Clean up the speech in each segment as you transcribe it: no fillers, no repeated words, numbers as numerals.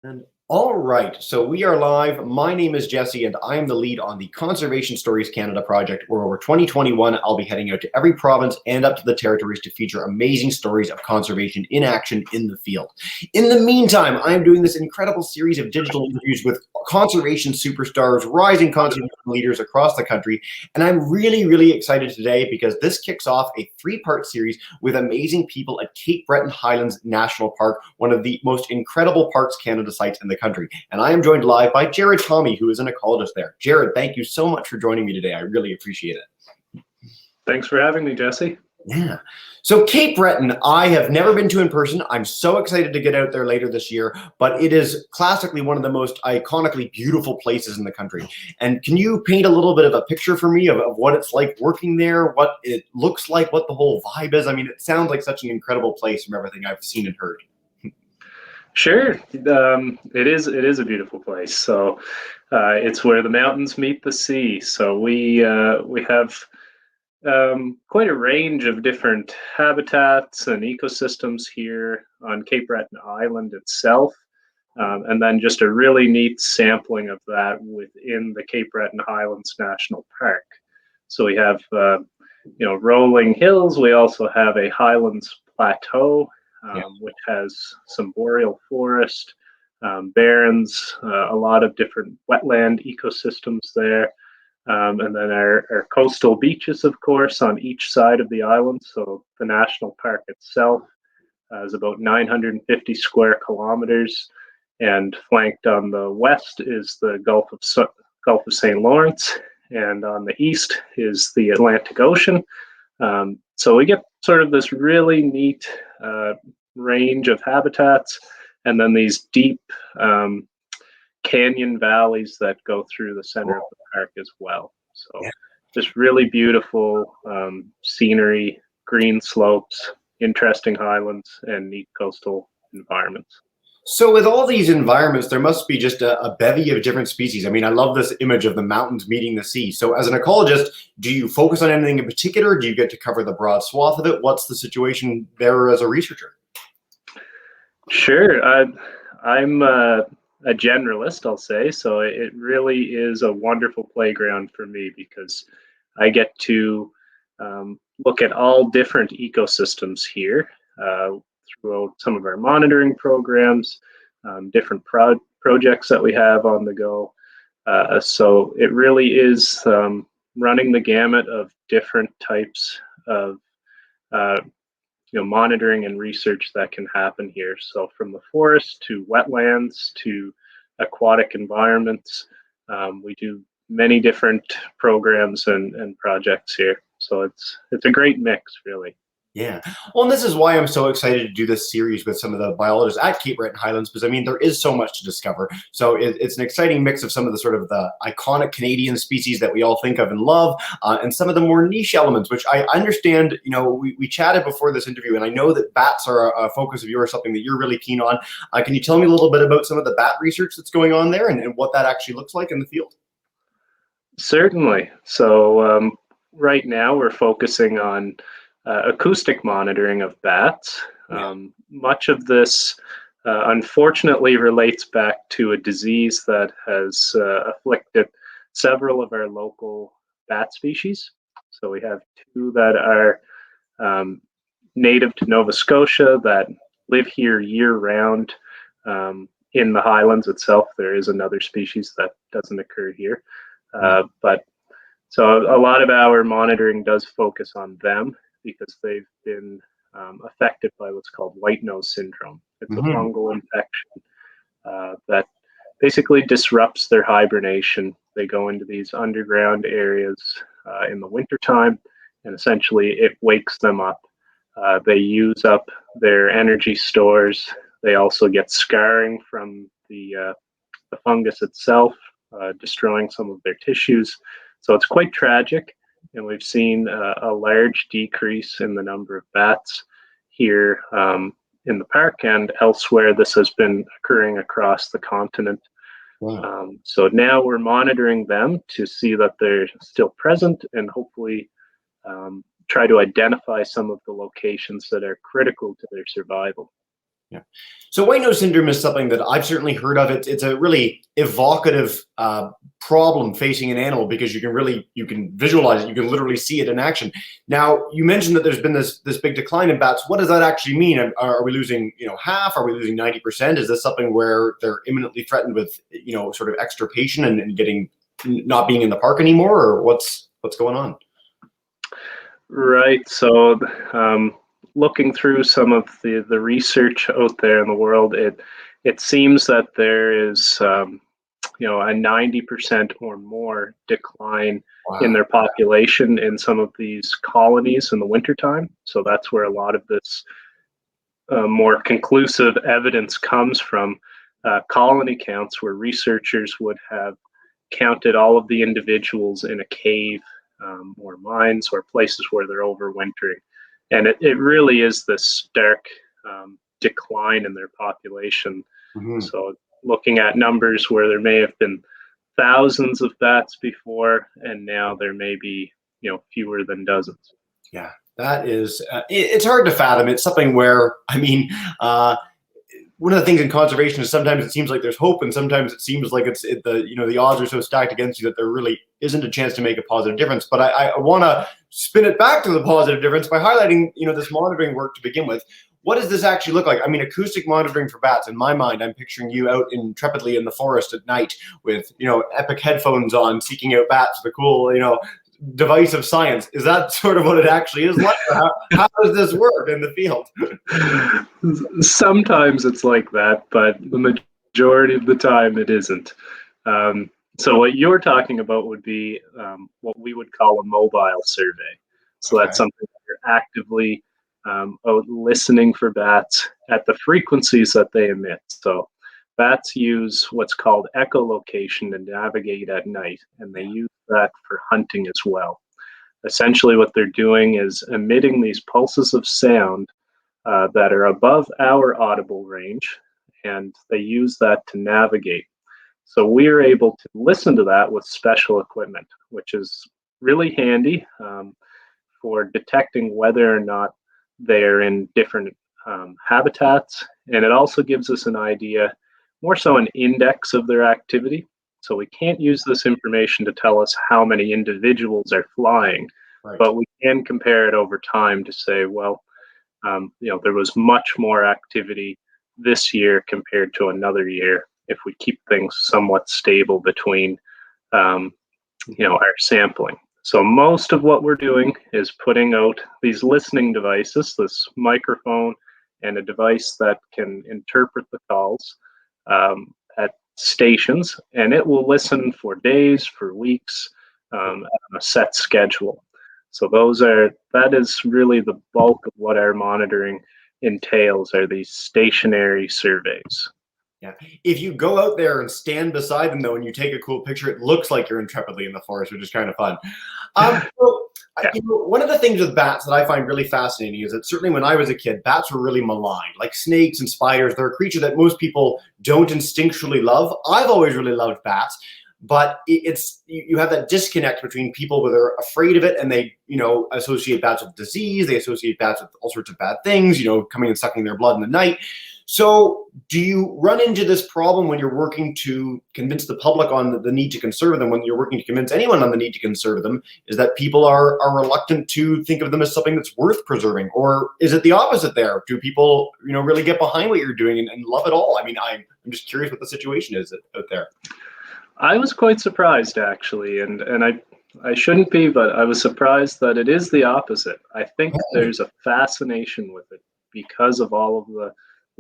And all right, so we are live. My name is Jesse, and I am the lead on the Conservation Stories Canada project, where over 2021, I'll be heading out to every province and up to the territories to feature amazing stories of conservation in action in the field. In the meantime, I am doing this incredible series of digital interviews with conservation superstars, rising conservation leaders across the country, and I'm really excited today because this kicks off a three-part series with amazing people at Cape Breton Highlands National Park, one of the most incredible Parks Canada sites in the country. And I am joined live by Jared Tomie, who is an ecologist there. Jared, thank you so much for joining me today. I really appreciate it. Thanks for having me, Jesse. Yeah. So Cape Breton, I have never been to in person. I'm so excited to get out there later this year, but it is classically one of the most iconically beautiful places in the country. And can you paint a little bit of a picture for me of what it's like working there, what it looks like, what the whole vibe is? I mean, it sounds like such an incredible place from everything I've seen and heard. Sure, it is a beautiful place. So it's where the mountains meet the sea. So we have quite a range of different habitats and ecosystems here on Cape Breton Island itself, and then just a really neat sampling of that within the Cape Breton Highlands National Park. So we have rolling hills. We also have a highlands plateau, which has some boreal forest, barrens, a lot of different wetland ecosystems there. And then our coastal beaches, of course, on each side of the island. So the national park itself is about 950 square kilometers, and flanked on the west is the Gulf of St. Lawrence, and on the east is the Atlantic Ocean. So we get sort of this really neat range of habitats, and then these deep canyon valleys that go through the center of the park as well. So just really beautiful scenery, green slopes, interesting highlands, and neat coastal environments. So with all these environments, there must be just a bevy of different species. I mean, I love this image of the mountains meeting the sea. So as an ecologist, do you focus on anything in particular? Do you get to cover the broad swath of it? What's the situation there as a researcher? Sure. I'm a generalist, I'll say. So it really is a wonderful playground for me because I get to look at all different ecosystems here throughout some of our monitoring programs, different projects that we have on the go. So it really is running the gamut of different types of monitoring and research that can happen here. So from the forest to wetlands to aquatic environments, we do many different programs and projects here. So it's a great mix, really. Yeah. Well, and this is why I'm so excited to do this series with some of the biologists at Cape Breton Highlands, because I mean, there is so much to discover. So it's an exciting mix of some of the sort of the iconic Canadian species that we all think of and love, and some of the more niche elements, which I understand, we chatted before this interview, and I know that bats are a focus of yours, something that you're really keen on. Can you tell me a little bit about some of the bat research that's going on there and what that actually looks like in the field? Certainly. So right now we're focusing on acoustic monitoring of bats. Much of this, unfortunately, relates back to a disease that has afflicted several of our local bat species. So we have two that are native to Nova Scotia that live here year round. In the Highlands itself, there is another species that doesn't occur here. But so a lot of our monitoring does focus on them because they've been affected by what's called white nose syndrome. It's a fungal infection that basically disrupts their hibernation. They go into these underground areas in the wintertime, and essentially it wakes them up. They use up their energy stores. They also get scarring from the fungus itself, destroying some of their tissues. So it's quite tragic, and we've seen a large decrease in the number of bats here in the park and elsewhere. This has been occurring across the continent. Wow. So now we're monitoring them to see that they're still present and hopefully try to identify some of the locations that are critical to their survival. Yeah. So white nose syndrome is something that I've certainly heard of. It's a really evocative problem facing an animal because you can visualize it, you can literally see it in action. Now you mentioned that there's been this big decline in bats. What does that actually mean? Are we losing half? Are we losing 90%? Is this something where they're imminently threatened with sort of extirpation and getting not being in the park anymore, or what's going on? Right. So, looking through some of the research out there in the world, it seems that there is a 90% or more decline in Wow. their population in some of these colonies in the wintertime. So that's where a lot of this more conclusive evidence comes from. Colony counts where researchers would have counted all of the individuals in a cave or mines or places where they're overwintering. And it really is this stark decline in their population. Mhm. So looking at numbers where there may have been thousands of bats before, and now there may be fewer than dozens. Yeah, that is, it's hard to fathom. It's something where, one of the things in conservation is sometimes it seems like there's hope, and sometimes it seems like the odds are so stacked against you that there really isn't a chance to make a positive difference. But I want to spin it back to the positive difference by highlighting this monitoring work to begin with. What does this actually look like? I mean, acoustic monitoring for bats. In my mind, I'm picturing you out intrepidly in the forest at night with epic headphones on, seeking out bats with a cool device of science. Is that sort of what it actually is like? How does this work in the field? Sometimes it's like that, but the majority of the time it isn't. So what you're talking about would be what we would call a mobile survey. So Okay. that's something that you're actively out listening for bats at the frequencies that they emit. So bats use what's called echolocation to navigate at night, and they use that for hunting as well. Essentially, what they're doing is emitting these pulses of sound that are above our audible range, and they use that to navigate. So we are able to listen to that with special equipment, which is really handy for detecting whether or not they're in different habitats. And it also gives us an idea, more so an index of their activity. So we can't use this information to tell us how many individuals are flying, Right. but we can compare it over time to say, well, there was much more activity this year compared to another year if we keep things somewhat stable between our sampling. So most of what we're doing is putting out these listening devices, this microphone and a device that can interpret the calls at stations, and it will listen for days, for weeks, on a set schedule. So that is really the bulk of what our monitoring entails, are these stationary surveys. Yeah. If you go out there and stand beside them, though, and you take a cool picture, it looks like you're intrepidly in the forest, which is kind of fun. Yeah. One of the things with bats that I find really fascinating is that certainly when I was a kid, bats were really maligned. Like snakes and spiders, they're a creature that most people don't instinctually love. I've always really loved bats, but you have that disconnect between people who are afraid of it and they associate bats with disease, they associate bats with all sorts of bad things, coming and sucking their blood in the night. So do you run into this problem when you're working to convince the public on the need to conserve them, when you're working to convince anyone on the need to conserve them, is that people are reluctant to think of them as something that's worth preserving? Or is it the opposite there? Do people, really get behind what you're doing and love it all? I mean, I'm just curious what the situation is out there. I was quite surprised, actually, and I shouldn't be, but I was surprised that it is the opposite. I think there's a fascination with it because of all of the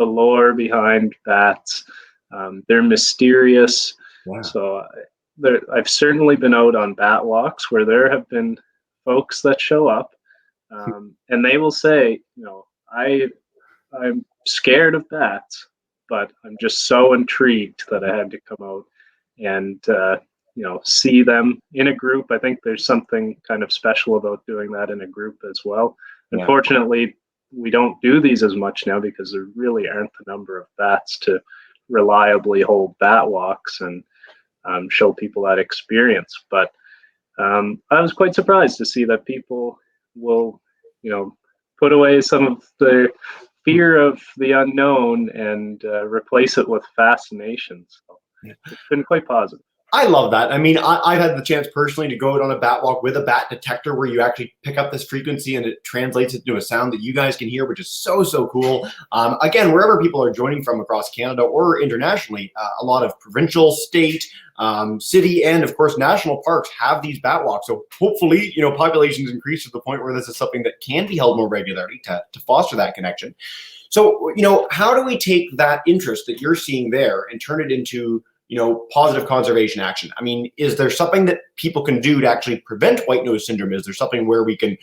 lore behind bats. They're mysterious. Wow. So I've certainly been out on bat walks where there have been folks that show up, and they will say, I'm scared of bats, but I'm just so intrigued that I had to come out and see them in a group. I think there's something kind of special about doing that in a group as well. Yeah. Unfortunately, we don't do these as much now because there really aren't the number of bats to reliably hold bat walks and show people that experience. But I was quite surprised to see that people will, put away some of their fear of the unknown and replace it with fascination. So it's been quite positive. I love that. I mean, I've had the chance personally to go out on a bat walk with a bat detector where you actually pick up this frequency and it translates it into a sound that you guys can hear, which is so, so cool. Again, wherever people are joining from across Canada or internationally, a lot of provincial, state, city, and of course, national parks have these bat walks. So hopefully, populations increase to the point where this is something that can be held more regularly to foster that connection. So, how do we take that interest that you're seeing there and turn it into positive conservation action? I mean, is there something that people can do to actually prevent white nose syndrome? Is there something where we can,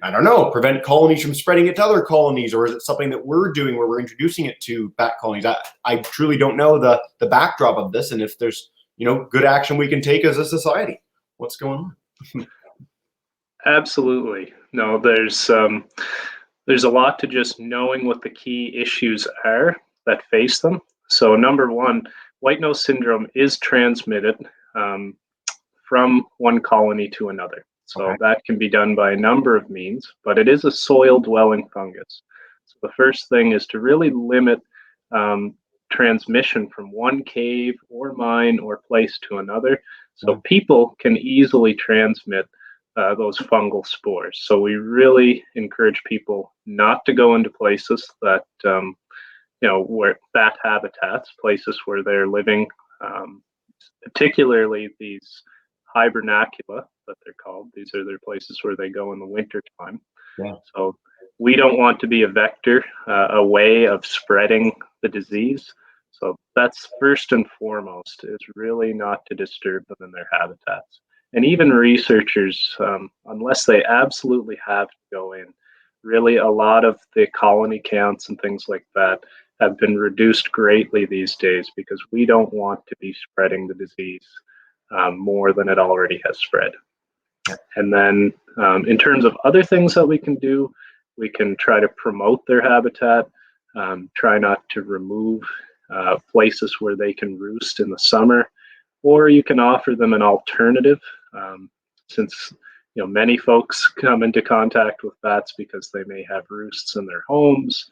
I don't know, prevent colonies from spreading it to other colonies? Or is it something that we're doing where we're introducing it to bat colonies? I truly don't know the backdrop of this and if there's, good action we can take as a society. What's going on? Absolutely. No, there's a lot to just knowing what the key issues are that face them. So number one, white nose syndrome is transmitted from one colony to another. So that can be done by a number of means, but it is a soil-dwelling fungus. So the first thing is to really limit transmission from one cave or mine or place to another. So people can easily transmit those fungal spores. So we really encourage people not to go into places that where bat habitats, places where they're living, particularly these hibernacula that they're called. These are their places where they go in the winter time. Yeah. So we don't want to be a vector, a way of spreading the disease. So that's first and foremost, is really not to disturb them in their habitats. And even researchers, unless they absolutely have to go in, really a lot of the colony counts and things like that have been reduced greatly these days because we don't want to be spreading the disease more than it already has spread. And then in terms of other things that we can do, we can try to promote their habitat, try not to remove places where they can roost in the summer, or you can offer them an alternative. Since many folks come into contact with bats because they may have roosts in their homes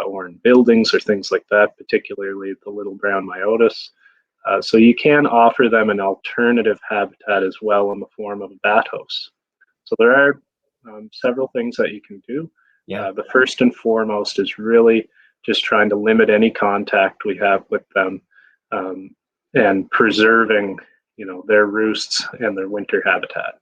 or in buildings or things like that, particularly the little brown myotis. So you can offer them an alternative habitat as well in the form of a bat house. So there are several things that you can do. The first and foremost is really just trying to limit any contact we have with them and preserving their roosts and their winter habitat.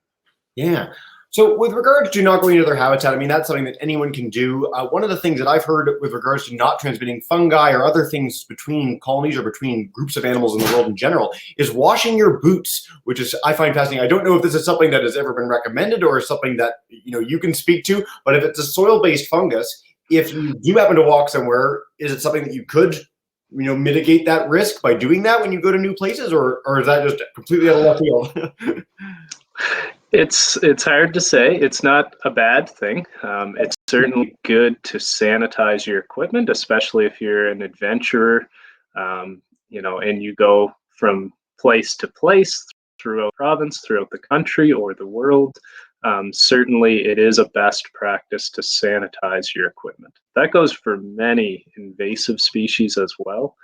Yeah. So with regards to not going into their habitat, I mean, that's something that anyone can do. One of the things that I've heard with regards to not transmitting fungi or other things between colonies or between groups of animals in the world in general is washing your boots, which is, I find fascinating. I don't know if this is something that has ever been recommended or something that, you can speak to, but if it's a soil-based fungus, if you do happen to walk somewhere, is it something that you could mitigate that risk by doing that when you go to new places, or is that just completely out of left field? It's hard to say. It's not a bad thing. It's certainly good to sanitize your equipment, especially if you're an adventurer, and you go from place to place throughout the province, throughout the country, or the world. Certainly, it is a best practice to sanitize your equipment. That goes for many invasive species as well.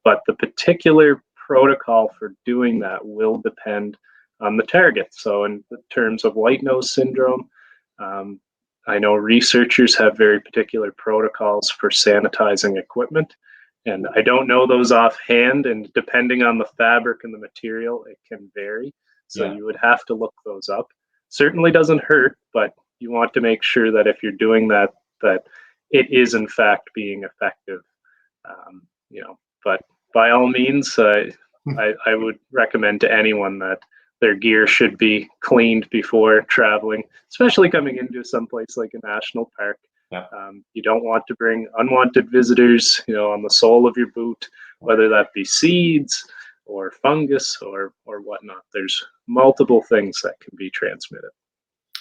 But the particular protocol for doing that will depend on the target. So in terms of white nose syndrome, I know researchers have very particular protocols for sanitizing equipment, and I don't know those offhand, and depending on the fabric and the material, it can vary. So you would have to look those up. Certainly doesn't hurt, but you want to make sure that if you're doing that, that it is in fact being effective. But by all means, I would recommend to anyone that their gear should be cleaned before traveling, especially coming into some place like a national park. You don't want to bring unwanted visitors, on the sole of your boot, whether that be seeds or fungus or whatnot. There's multiple things that can be transmitted.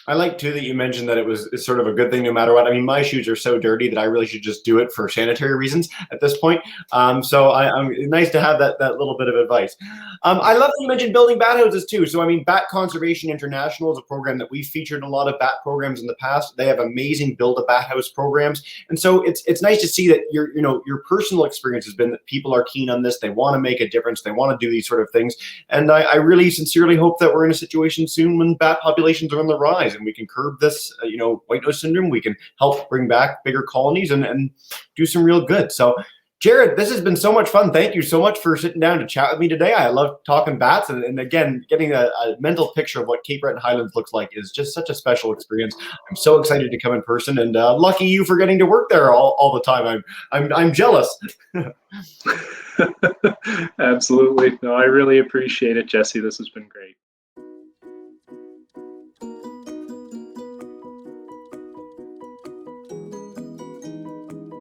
I like too that you mentioned that it's sort of a good thing no matter what. I mean, my shoes are so dirty that I really should just do it for sanitary reasons at this point. So I'm nice to have that little bit of advice. I love that you mentioned building bat houses too. So, I mean, Bat Conservation International is a program that we've featured in a lot of bat programs in the past. They have amazing build a bat house programs, and so it's nice to see that your personal experience has been that people are keen on this. They want to make a difference. They want to do these sort of things, and I really sincerely hope that we're in a situation soon when bat populations are on the rise and we can curb this, white nose syndrome. We can help bring back bigger colonies and do some real good. So, Jared, this has been so much fun. Thank you so much for sitting down to chat with me today. I love talking bats, and again, getting a mental picture of what Cape Breton Highlands looks like is just such a special experience. I'm so excited to come in person, and lucky you for getting to work there all the time. I'm jealous. Absolutely. No, I really appreciate it, Jesse. This has been great.